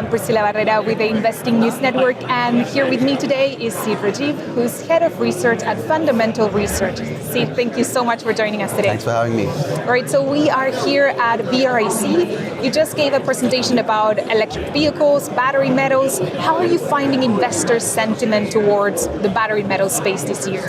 I'm Priscilla Barrera with the Investing News Network, and here with me today is Rajeev, who's Head of Research at Fundamental Research. Sid, thank you so much for joining us today. Thanks for having me. All right, so we are here at VRIC. You just gave a presentation about electric vehicles, battery metals. How are you finding investor sentiment towards the battery metal space this year?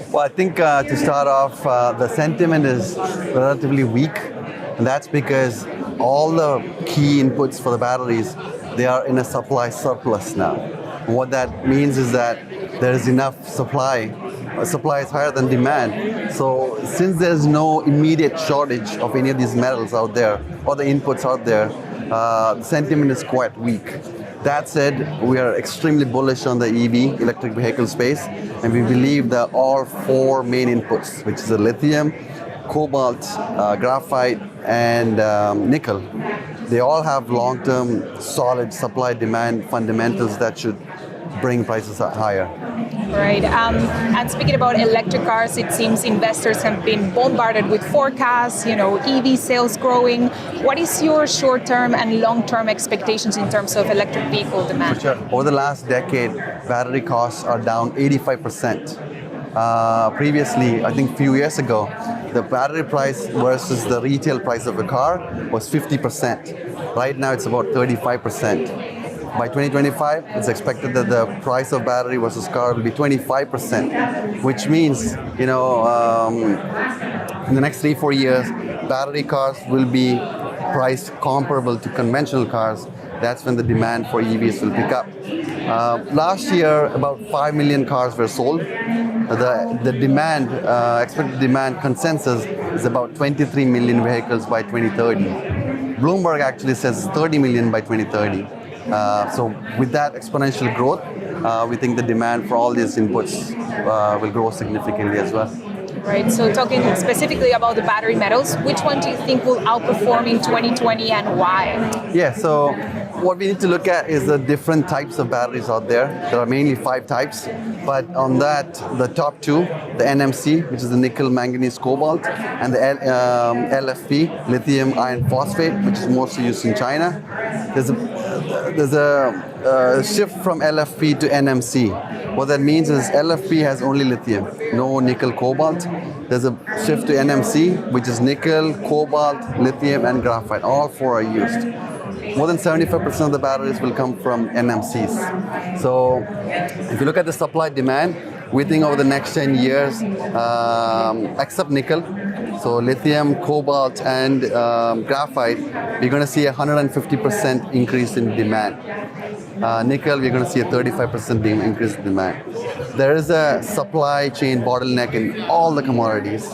Well, I think to start off, the sentiment is relatively weak, and that's because all the key inputs for the batteries, they are in a supply surplus now. And what that means is that there is enough supply. Supply is higher than demand. So since there's no immediate shortage of any of these metals out there, or the inputs out there, the sentiment is quite weak. That said, we are extremely bullish on the EV, electric vehicle space, and we believe that all four main inputs, which is the lithium, cobalt, graphite, and nickel, they all have long-term solid supply-demand fundamentals that should bring prices higher. Right. And speaking about electric cars, it seems investors have been bombarded with forecasts, EV sales growing. What is your short-term and long-term expectations in terms of electric vehicle demand? For sure. Over the last decade, battery costs are down 85%. Previously, I think a few years ago, the battery price versus the retail price of a car was 50%. Right now, it's about 35%. By 2025, it's expected that the price of battery versus car will be 25%, which means, in the next 3-4 years, battery cars will be priced comparable to conventional cars. That's when the demand for EVs will pick up. Last year, about 5 million cars were sold. The demand, expected demand consensus is about 23 million vehicles by 2030. Bloomberg actually says 30 million by 2030. So with that exponential growth, we think the demand for all these inputs will grow significantly as well. Right, so talking specifically about the battery metals, which one do you think will outperform in 2020 and why? Yeah, so what we need to look at is the different types of batteries out there. There are mainly 5 types, but on that, the top 2, the NMC, which is the nickel, manganese, cobalt, and the LFP, lithium iron phosphate, which is mostly used in China. There's a shift from LFP to NMC. What that means is LFP has only lithium, no nickel, cobalt. There's a shift to NMC, which is nickel, cobalt, lithium, and graphite. All 4 are used. More than 75% of the batteries will come from NMCs. So if you look at the supply demand, we think over the next 10 years, except nickel, so lithium, cobalt, and graphite, we're going to see a 150% increase in demand. Nickel, we're going to see a 35% increase in demand. There is a supply chain bottleneck in all the commodities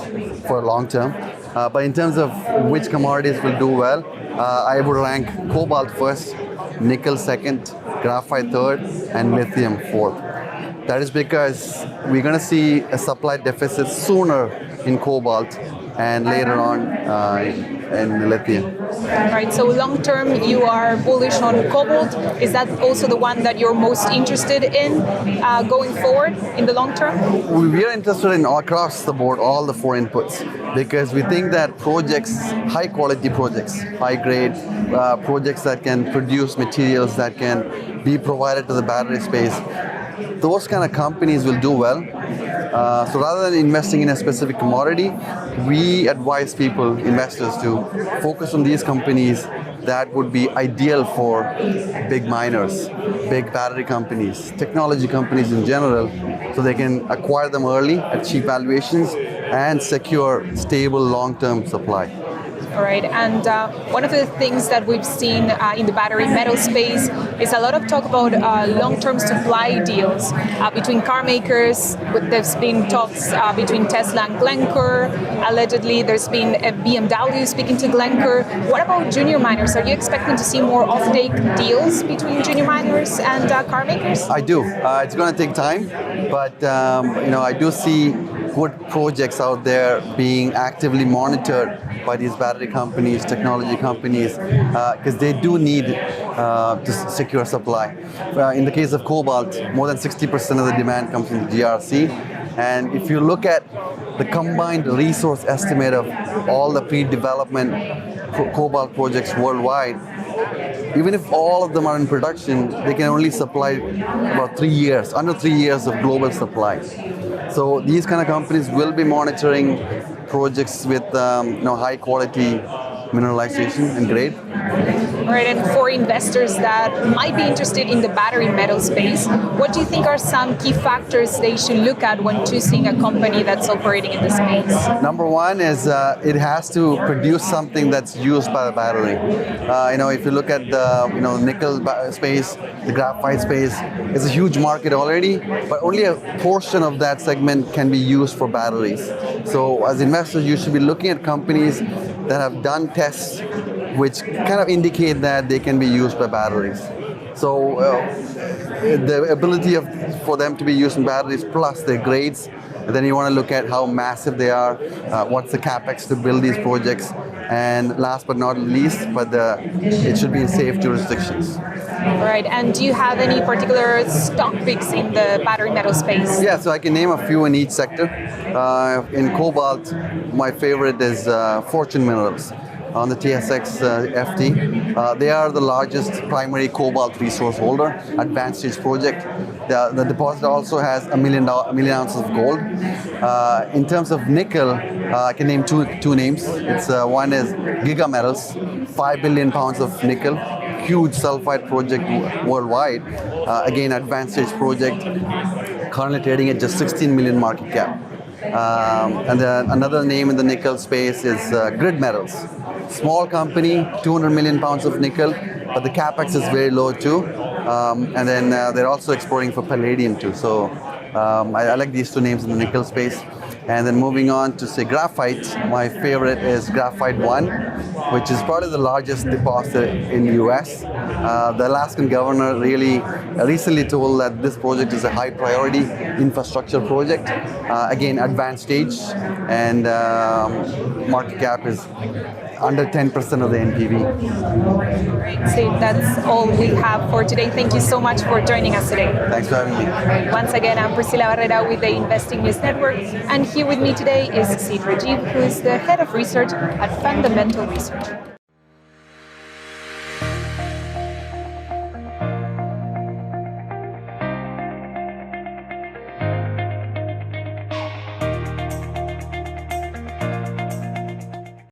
for long term. But in terms of which commodities will do well, I would rank cobalt first, nickel second, graphite third, and lithium fourth. That is because we're going to see a supply deficit sooner in cobalt and later on in lithium. Right, so long term you are bullish on cobalt. Is that also the one that you're most interested in going forward in the long term? We are interested in across the board, all the 4 inputs, because we think that projects, high quality projects, high grade projects that can produce materials that can be provided to the battery space, those kind of companies will do well. So rather than investing in a specific commodity, we advise people, investors, to focus on these companies that would be ideal for big miners, big battery companies, technology companies in general, so they can acquire them early at cheap valuations and secure stable long-term supply. All right, and one of the things that we've seen in the battery metal space is a lot of talk about long-term supply deals between car makers. There's been talks between Tesla and Glencore. Allegedly, there's been a BMW speaking to Glencore. What about junior miners? Are you expecting to see more off-take deals between junior miners and car makers? I do. It's going to take time, but I do see good projects out there being actively monitored by these battery companies, technology companies, because they do need to secure supply. In the case of cobalt, more than 60% of the demand comes from the GRC. And if you look at the combined resource estimate of all the pre-development cobalt projects worldwide, even if all of them are in production, they can only supply about 3 years, under 3 years of global supply. So these kind of companies will be monitoring projects with high quality mineralization and grade. All right, and for investors that might be interested in the battery metal space, what do you think are some key factors they should look at when choosing a company that's operating in the space? Number one is it has to produce something that's used by the battery. If you look at the nickel space, the graphite space, it's a huge market already, but only a portion of that segment can be used for batteries. So as investors, you should be looking at companies that have done tests which kind of indicate that they can be used by batteries. So the ability for them to be used in batteries plus their grades, and then you want to look at how massive they are, what's the capex to build these projects, and last but not least, it should be in safe jurisdictions. All right, and do you have any particular stock picks in the battery metal space? Yeah, so I can name a few in each sector. In Cobalt, my favorite is Fortune Minerals on the TSX FT. They are the largest primary cobalt resource holder, advanced stage project. The deposit also has a million ounces of gold. In terms of nickel, I can name two names. One is Giga Metals, 5 billion pounds of nickel, huge sulfide project worldwide. Again, advanced stage project, currently trading at just 16 million market cap. And then another name in the nickel space is Grid Metals. Small company, 200 million pounds of nickel, but the capex is very low too. And then they're also exploring for palladium too. So I like these two names in the nickel space. And then moving on to say graphite, my favorite is Graphite 1, which is probably the largest deposit in the US. The Alaskan governor really recently told that this project is a high priority infrastructure project. Again, advanced stage, and market cap is under 10% of the NPV. Great, so that's all we have for today. Thank you so much for joining us today. Thanks for having me. Once again, I'm Priscilla Barrera with the Investing News Network, and here with me today is Rajeev, who is the head of research at Fundamental Research.